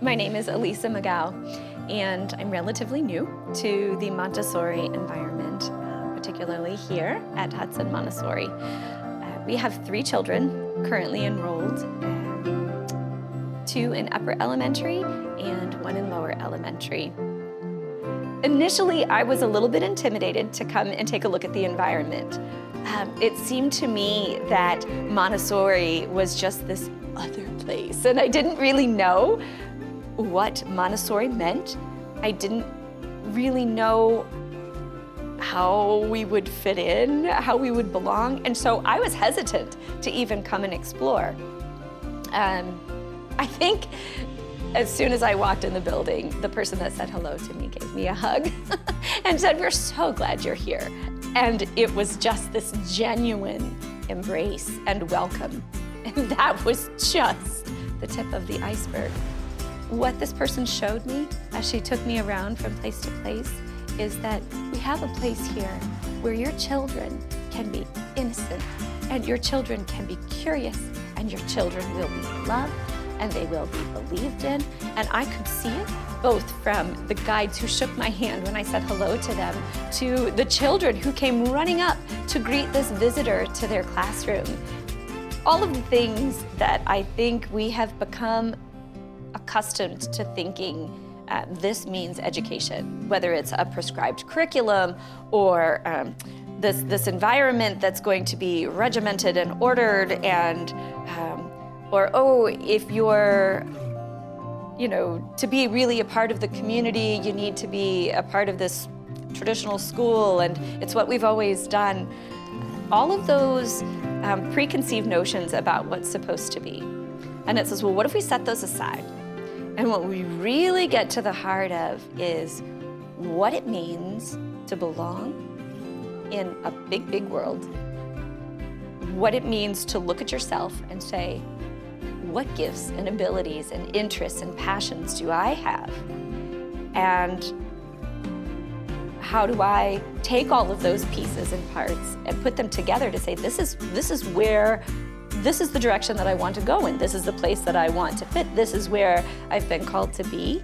My name is Alissa McGow, and I'm relatively new to the Montessori environment, particularly here at Hudson Montessori. We have 3 children currently enrolled, 2 in upper elementary and 1 in lower elementary. Initially, I was a little bit intimidated to come and take a look at the environment. It seemed to me that Montessori was just this other place, and I didn't really know what Montessori meant. I didn't really know how we would fit in, how we would belong, and so I was hesitant to even come and explore. I think as soon as I walked in the building, the person that said hello to me gave me a hug and said, "We're so glad you're here." And it was just this genuine embrace and welcome. And that was just the tip of the iceberg. What this person showed me as she took me around from place to place is that we have a place here where your children can be innocent and your children can be curious and your children will be loved and they will be believed in. And I could see it both from the guides who shook my hand when I said hello to them to the children who came running up to greet this visitor to their classroom. All of the things that I think we have become accustomed to thinking this means education, whether it's a prescribed curriculum or this environment that's going to be regimented and ordered, and or oh, if you're to be really a part of the community, you need to be a part of this traditional school, and it's what we've always done. All of those preconceived notions about what's supposed to be. And it says, well, what if we set those aside? And what we really get to the heart of is what it means to belong in a big, big world. What it means to look at yourself and say, what gifts and abilities and interests and passions do I have? And how do I take all of those pieces and parts and put them together to say, this is the direction that I want to go in. This is the place that I want to fit. This is where I've been called to be.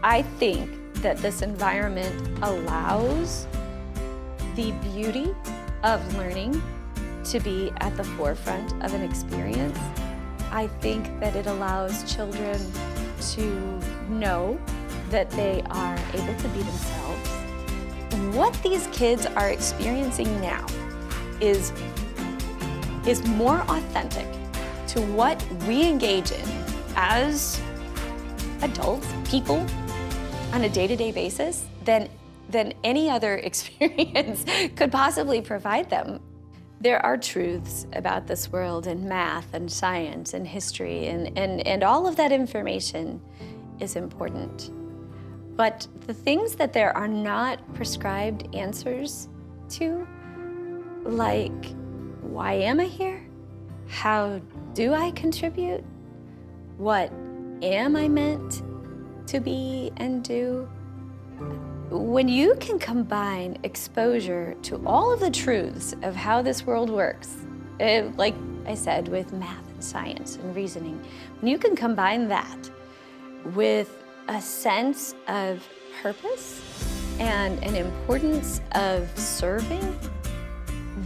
I think that this environment allows the beauty of learning to be at the forefront of an experience. I think that it allows children to know that they are able to be themselves. What these kids are experiencing now is more authentic to what we engage in as adults, people, on a day-to-day basis than any other experience could possibly provide them. There are truths about this world in math and science and history, and all of that information is important. But the things that there are not prescribed answers to, like, why am I here? How do I contribute? What am I meant to be and do? When you can combine exposure to all of the truths of how this world works, like I said, with math and science and reasoning, when you can combine that with a sense of purpose and an importance of serving,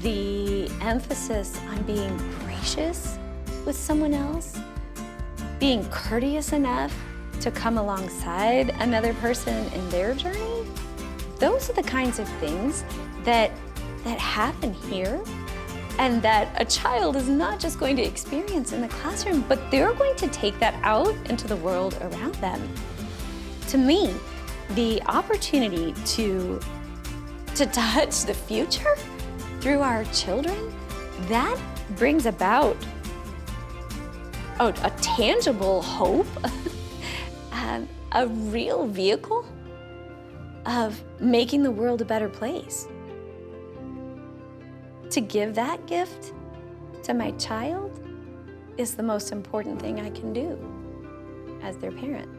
the emphasis on being gracious with someone else, being courteous enough to come alongside another person in their journey, those are the kinds of things that happen here and that a child is not just going to experience in the classroom, but they're going to take that out into the world around them. To me, the opportunity to touch the future through our children, that brings about a tangible hope, a real vehicle of making the world a better place. To give that gift to my child is the most important thing I can do as their parent.